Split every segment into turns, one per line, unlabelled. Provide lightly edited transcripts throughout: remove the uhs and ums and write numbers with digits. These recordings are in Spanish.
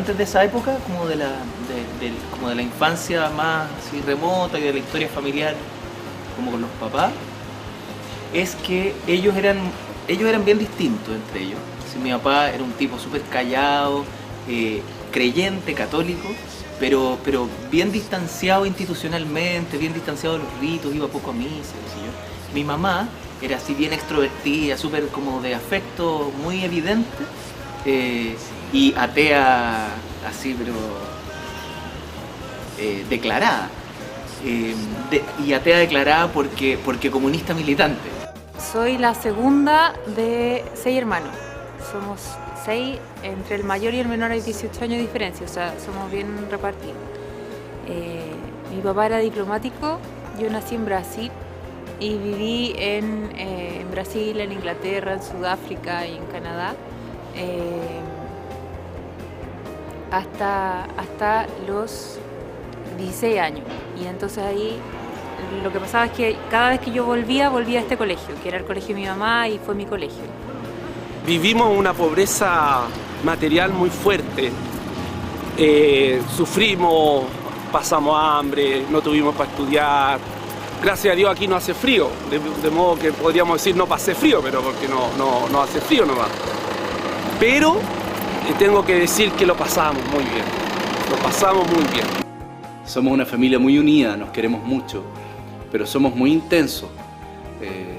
antes de esa época, como como de la infancia más así remota y de la historia familiar, como con los papás, es que ellos eran bien distintos entre ellos. Así, mi papá era un tipo súper callado, creyente, católico, pero bien distanciado institucionalmente, bien distanciado de los ritos, iba poco a misa, qué sé yo. Mi mamá era así bien extrovertida, súper como de afecto muy evidente, y atea así, pero declarada. Y atea declarada porque comunista militante.
Soy la segunda de 6 hermanos. Somos 6, entre el mayor y el menor hay 18 años de diferencia, o sea, somos bien repartidos. Mi papá era diplomático, yo nací en Brasil y viví en Brasil, en Inglaterra, en Sudáfrica y en Canadá hasta los 16 años. Y entonces ahí lo que pasaba es que cada vez que yo volvía a este colegio, que era el colegio de mi mamá y fue mi colegio.
Vivimos una pobreza material muy fuerte. Sufrimos, pasamos hambre, no tuvimos para estudiar. Gracias a Dios aquí no hace frío, de modo que podríamos decir no pasé frío, pero porque no hace frío nomás. Pero tengo que decir que lo pasamos muy bien, lo pasamos muy bien.
Somos una familia muy unida, nos queremos mucho, pero somos muy intensos.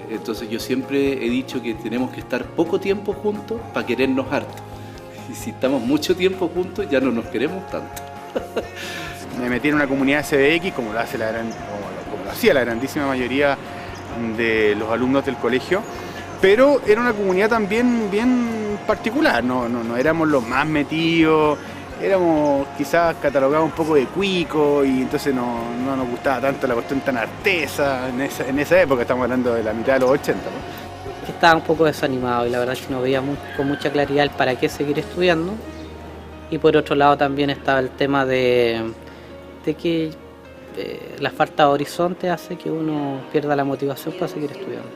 Entonces yo siempre he dicho que tenemos que estar poco tiempo juntos para querernos harto. Y si estamos mucho tiempo juntos ya no nos queremos tanto.
Me metí en una comunidad SBX como lo hacía la grandísima mayoría de los alumnos del colegio, pero era una comunidad también bien particular, no éramos los más metidos, éramos quizás catalogados un poco de cuico y entonces no nos gustaba tanto la cuestión tan artesa en esa época, estamos hablando de la mitad de los 80. ¿no?
Estaba un poco desanimado y la verdad es que no veía con mucha claridad el para qué seguir estudiando. Y por otro lado también estaba el tema de que la falta de horizonte hace que uno pierda la motivación para seguir estudiando.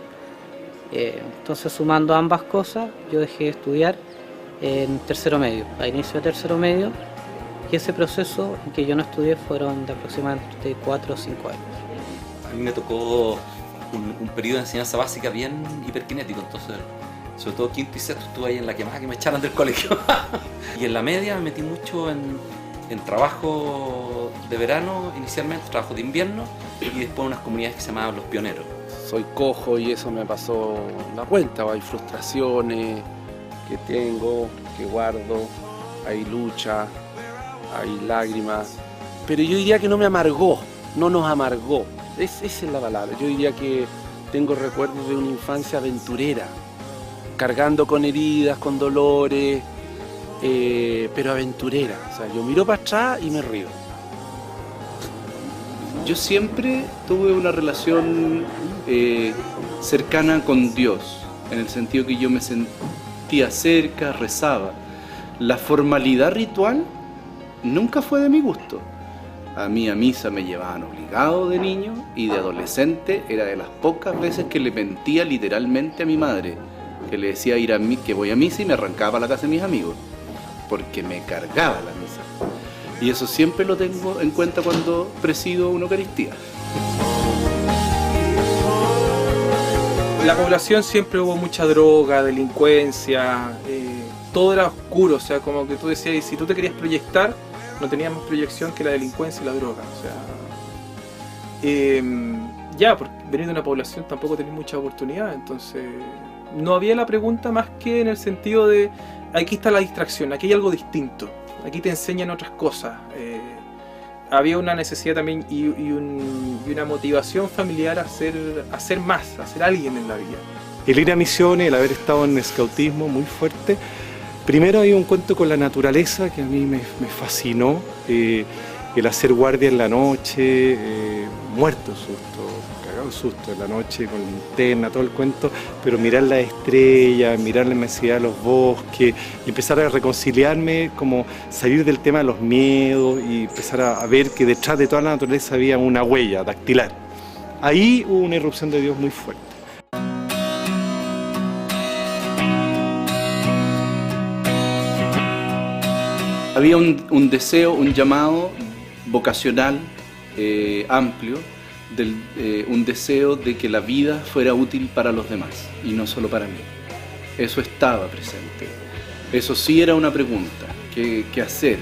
Entonces, sumando ambas cosas, yo dejé de estudiar en tercero medio, a inicio de tercero medio, y ese proceso en que yo no estudié fueron de aproximadamente 4 o 5 años.
A mí me tocó un periodo de enseñanza básica bien hiperkinético, entonces sobre todo quinto y sexto estuve ahí en la quemada que me echaran del colegio. Y en la media me metí mucho en trabajo de verano, inicialmente trabajo de invierno, y después unas comunidades que se llamaban Los Pioneros.
Soy cojo y eso me pasó la cuenta, hay frustraciones que tengo, que guardo, hay lucha, hay lágrimas, pero yo diría que no me amargó, no nos amargó, esa es la palabra. Yo diría que tengo recuerdos de una infancia aventurera, cargando con heridas, con dolores, pero aventurera. O sea, yo miro para atrás y me río.
Yo siempre tuve una relación cercana con Dios, en el sentido que yo me sentía cerca, rezaba. La formalidad ritual nunca fue de mi gusto. A mí a misa me llevaban obligado de niño y de adolescente era de las pocas veces que le mentía literalmente a mi madre, que le decía que voy a misa y me arrancaba a la casa de mis amigos, porque me cargaba la misa. Y eso siempre lo tengo en cuenta cuando presido una Eucaristía.
En la población siempre hubo mucha droga, delincuencia, todo era oscuro, o sea, como que tú decías, y si tú te querías proyectar, no tenías más proyección que la delincuencia y la droga, o sea, porque venir de una población tampoco tenés mucha oportunidad, entonces no había la pregunta más que en el sentido de, aquí está la distracción, aquí hay algo distinto, aquí te enseñan otras cosas. Había una necesidad también y una motivación familiar a ser más, a ser alguien en la vida.
El ir a misiones, el haber estado en escautismo muy fuerte. Primero hay un cuento con la naturaleza que a mí me fascinó, el hacer guardia en la noche, muerto de susto, cagado de susto en la noche con linterna, todo el cuento, pero mirar las estrellas, mirar la inmensidad de los bosques y empezar a reconciliarme, como salir del tema de los miedos y empezar a ver que detrás de toda la naturaleza había una huella dactilar. Ahí hubo una irrupción de Dios muy fuerte.
había un deseo, un llamado vocacional amplio, un deseo de que la vida fuera útil para los demás y no solo para mí. Eso estaba presente. Eso sí era una pregunta, ¿qué hacer?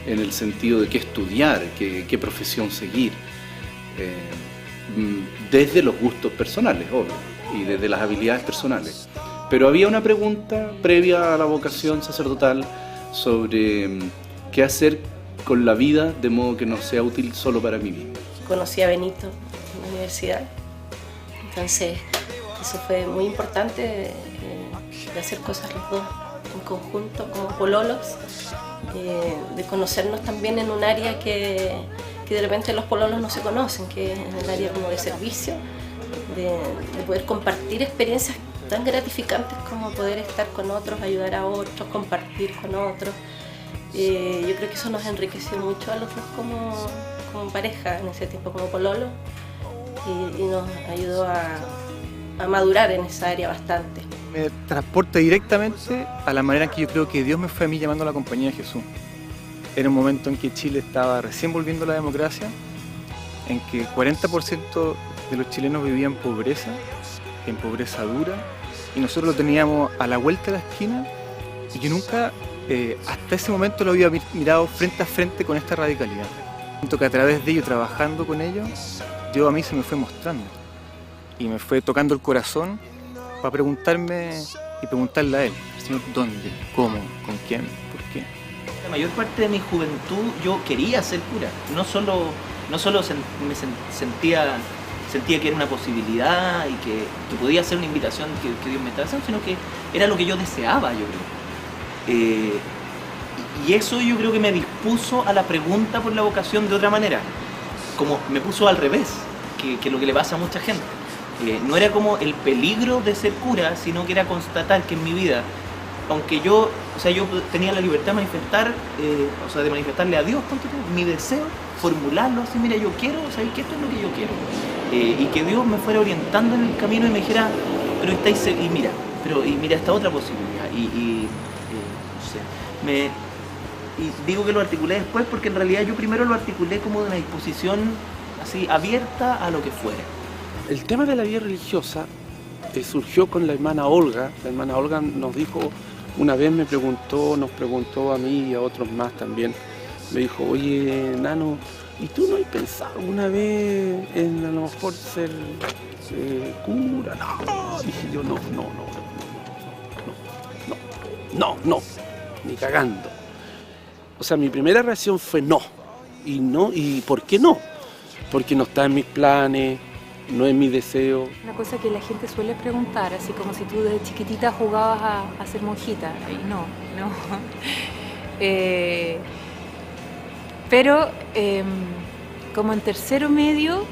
En el sentido de qué estudiar, qué profesión seguir, desde los gustos personales, obvio, y desde las habilidades personales. Pero había una pregunta previa a la vocación sacerdotal sobre qué hacer con la vida de modo que no sea útil solo para mí mismo.
Conocí a Benito en la universidad, entonces eso fue muy importante de hacer cosas los dos en conjunto como pololos, de conocernos también en un área que de repente los pololos no se conocen, que es en el área como de servicio, de poder compartir experiencias tan gratificantes como poder estar con otros, ayudar a otros, compartir con otros. Yo creo que eso nos enriqueció mucho a los dos como pareja en ese tiempo, como pololo, y nos ayudó a madurar en esa área bastante.
Me transporta directamente a la manera en que yo creo que Dios me fue a mí llamando a la compañía de Jesús. Era un momento en que Chile estaba recién volviendo a la democracia, en que 40% de los chilenos vivían en pobreza dura, y nosotros lo teníamos a la vuelta de la esquina, y yo nunca, hasta ese momento, lo había mirado frente a frente con esta radicalidad. Siento que a través de ello, trabajando con ellos, Dios a mí se me fue mostrando, y me fue tocando el corazón para preguntarme y preguntarle a Él, Señor, ¿dónde? ¿Cómo? ¿Con quién? ¿Por qué?
La mayor parte de mi juventud yo quería ser cura, no solo sentía que era una posibilidad y que podía ser una invitación que Dios me estaba haciendo, sino que era lo que yo deseaba, yo creo. Y eso yo creo que me dispuso a la pregunta por la vocación de otra manera, como me puso al revés, que lo que le pasa a mucha gente. No era como el peligro de ser cura, sino que era constatar que en mi vida, aunque yo tenía la libertad de manifestar, de manifestarle a Dios mi deseo, formularlo así, mira, yo quiero, ¿sabes qué? Esto es lo que yo quiero. Y que Dios me fuera orientando en el camino y me dijera, pero estáis, y mira esta otra posibilidad. Y digo que lo articulé después porque en realidad yo primero lo articulé como de una disposición así abierta a lo que fuera.
El tema de la vida religiosa surgió con la hermana Olga. La hermana Olga nos dijo, una vez nos preguntó a mí y a otros más también, me dijo, oye, Nano, ¿y tú no has pensado una vez en a lo mejor ser cura? No, dije yo, no, ni cagando. O sea, mi primera reacción fue no. ¿Y por qué no? Porque no está en mis planes, no es mi deseo.
Una cosa que la gente suele preguntar, así como si tú desde chiquitita jugabas a ser monjita. Y no. Pero como en tercero medio,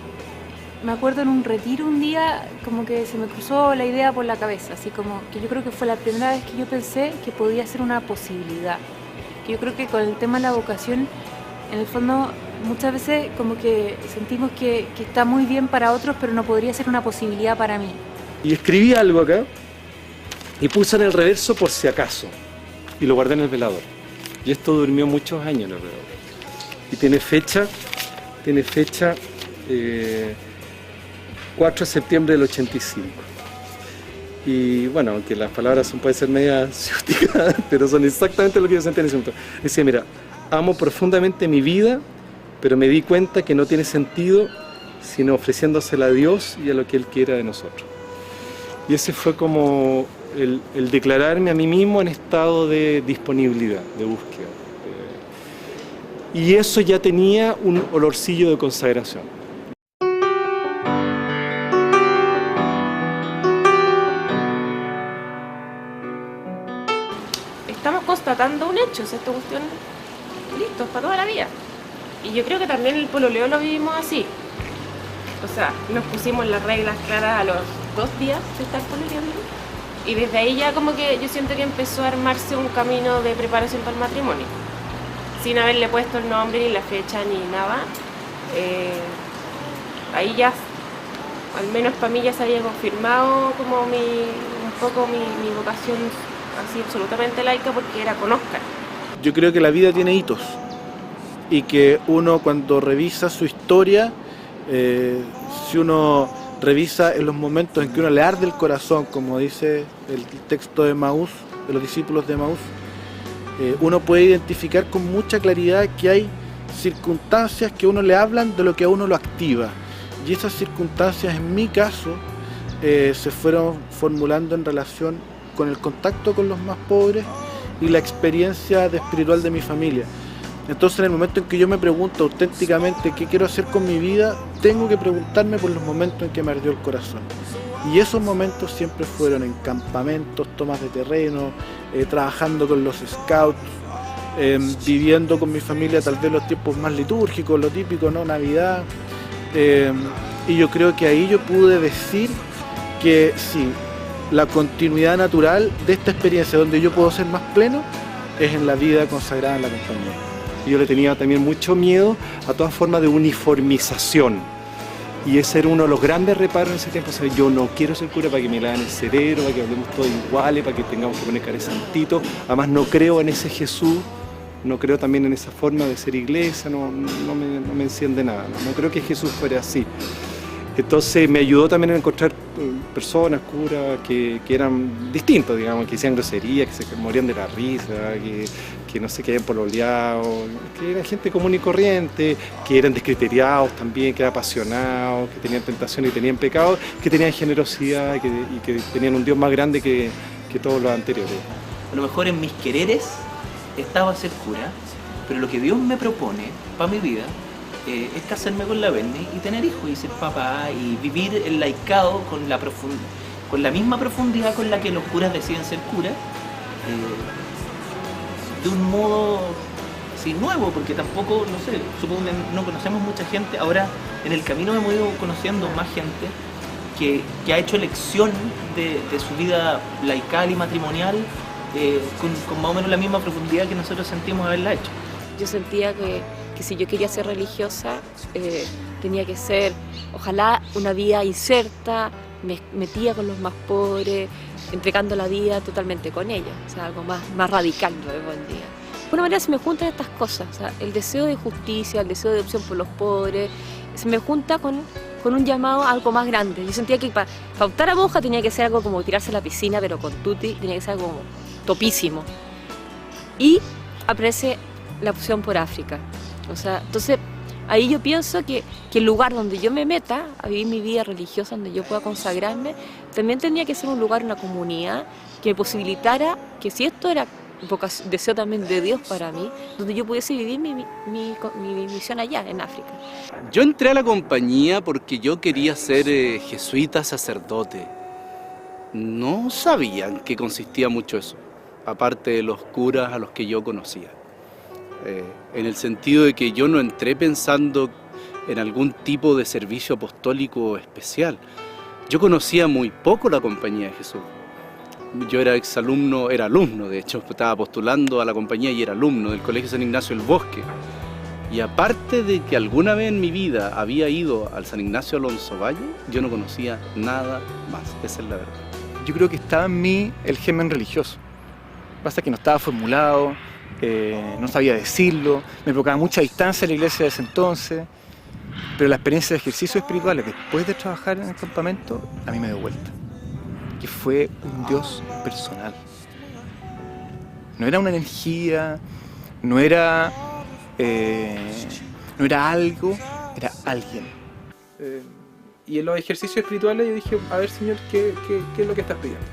me acuerdo en un retiro un día, como que se me cruzó la idea por la cabeza, así como que yo creo que fue la primera vez que yo pensé que podía ser una posibilidad. Que yo creo que con el tema de la vocación, en el fondo, muchas veces como que sentimos que está muy bien para otros, pero no podría ser una posibilidad para mí.
Y escribí algo acá y puse en el reverso por si acaso, y lo guardé en el velador. Y esto durmió muchos años en el velador. Y tiene fecha 4 de septiembre del 85. Y bueno, aunque las palabras pueden ser medias ciúticas, pero son exactamente lo que yo sentía en ese momento. Decía, mira, amo profundamente mi vida, pero me di cuenta que no tiene sentido sino ofreciéndosela a Dios y a lo que Él quiera de nosotros. Y ese fue como el declararme a mí mismo en estado de disponibilidad, de búsqueda. Y eso ya tenía un olorcillo de consagración.
Estamos constatando un hecho, esta cuestión, listo, para toda la vida. Y yo creo que también el pololeo lo vivimos así. O sea, nos pusimos las reglas claras a los 2 días de estar pololeando. Y desde ahí ya como que yo siento que empezó a armarse un camino de preparación para el matrimonio. Sin haberle puesto el nombre, ni la fecha, ni nada. Ahí ya, al menos para mí ya se había confirmado como mi vocación así absolutamente laica, porque era con Óscar.
Yo creo que la vida tiene hitos y que uno cuando revisa su historia, si uno revisa en los momentos en que uno le arde el corazón, como dice el texto de Maús, de los discípulos de Maús, uno puede identificar con mucha claridad que hay circunstancias que a uno le hablan de lo que a uno lo activa. Y esas circunstancias, en mi caso, se fueron formulando en relación con el contacto con los más pobres y la experiencia espiritual de mi familia. Entonces, en el momento en que yo me pregunto auténticamente qué quiero hacer con mi vida, tengo que preguntarme por los momentos en que me ardió el corazón. Y esos momentos siempre fueron en campamentos, tomas de terreno, trabajando con los scouts, viviendo con mi familia tal vez los tiempos más litúrgicos, lo típico, ¿no? Navidad. Y yo creo que ahí yo pude decir que sí, la continuidad natural de esta experiencia donde yo puedo ser más pleno es en la vida consagrada en la compañía.
Yo le tenía también mucho miedo a toda forma de uniformización. Y ese era uno de los grandes reparos en ese tiempo. O sea, yo no quiero ser cura para que me laven el cerebro, para que hablemos todos iguales, para que tengamos que poner cara de santito. Además no creo en ese Jesús, no creo también en esa forma de ser iglesia, no me enciende nada. No creo que Jesús fuera así. Entonces me ayudó también a encontrar personas, curas, que eran distintos, digamos, que hacían groserías, que se morían de la risa, que no sé, que habían pololeado, que eran gente común y corriente, que eran descriteriados también, que eran apasionados, que tenían tentaciones y tenían pecados, que tenían generosidad y que tenían un Dios más grande que todos los anteriores.
A lo mejor en mis quereres estaba ser cura, pero lo que Dios me propone para mi vida es casarme con la Berni y tener hijos y ser papá y vivir el laicado con la misma profundidad con la que los curas deciden ser curas, de un modo así nuevo, porque tampoco, no sé, supongo que no conocemos mucha gente. Ahora en el camino hemos ido conociendo más gente que ha hecho elección de su vida laical y matrimonial con más o menos la misma profundidad que nosotros sentimos haberla hecho.
Yo sentía que si yo quería ser religiosa, tenía que ser, ojalá, una vida inserta, metida con los más pobres, entregando la vida totalmente con ellos, o sea, algo más radical lo vemos hoy en día. De alguna manera se me juntan estas cosas, o sea, el deseo de justicia, el deseo de opción por los pobres, se me junta con un llamado a algo más grande. Yo sentía que para optar a monja tenía que ser algo como tirarse a la piscina, pero con tutti, tenía que ser algo como topísimo. Y aparece la opción por África. O sea, entonces ahí yo pienso que el lugar donde yo me meta a vivir mi vida religiosa, donde yo pueda consagrarme, también tenía que ser un lugar, una comunidad que me posibilitara que, si esto era deseo también de Dios para mí, donde yo pudiese vivir mi misión allá en África.
Yo entré a la compañía porque yo quería ser jesuita sacerdote. No sabía en qué consistía mucho eso, aparte de los curas a los que yo conocía. En el sentido de que yo no entré pensando en algún tipo de servicio apostólico especial. Yo conocía muy poco la Compañía de Jesús. Yo era alumno, de hecho, estaba postulando a la compañía y era alumno del Colegio San Ignacio del Bosque. Y aparte de que alguna vez en mi vida había ido al San Ignacio Alonso Valle, yo no conocía nada más, esa es la verdad.
Yo creo que estaba en mí el germen religioso. Pasa que no estaba formulado, no sabía decirlo, me provocaba mucha distancia a la iglesia de ese entonces, pero la experiencia de ejercicios espirituales después de trabajar en el campamento a mí me dio vuelta, que fue un Dios personal. No era una energía, no era algo, era alguien.
Y en los ejercicios espirituales yo dije, a ver, Señor, ¿qué es lo que estás pidiendo?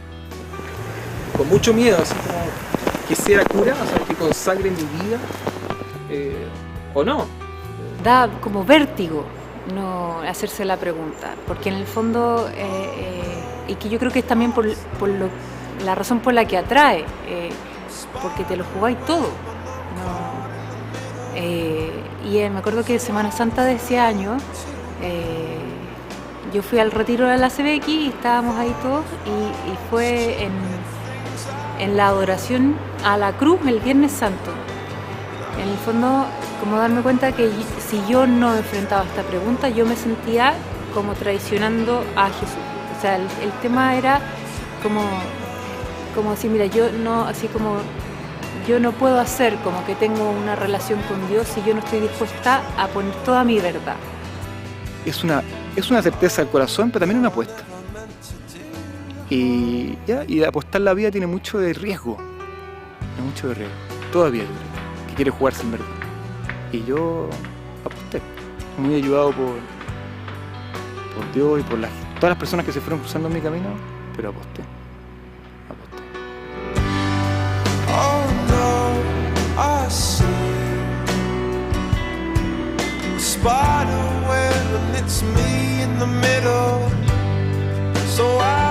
Con mucho miedo, así como que sea cura, o sea, que consagre mi vida, o no.
Da como vértigo no hacerse la pregunta, porque en el fondo, y que yo creo que es también por la razón por la que atrae, porque te lo jugáis todo. ¿No? Y me acuerdo que Semana Santa de ese año, yo fui al retiro de la CBX y estábamos ahí todos, y fue en la adoración a la cruz el Viernes Santo. En el fondo, como darme cuenta que si yo no enfrentaba esta pregunta, yo me sentía como traicionando a Jesús. O sea, el tema era como decir, mira, yo no, así como yo no puedo hacer como que tengo una relación con Dios si yo no estoy dispuesta a poner toda mi verdad.
Es una certeza del corazón, pero también una apuesta. Y apostar la vida tiene mucho de riesgo. Tiene mucho de riesgo. Todavía hay que quiere jugarse en verdad. Y yo aposté. Muy ayudado por Dios y por todas las personas que se fueron cruzando en mi camino, pero aposté.
Oh no, I see a spider web and it's me in the middle. So I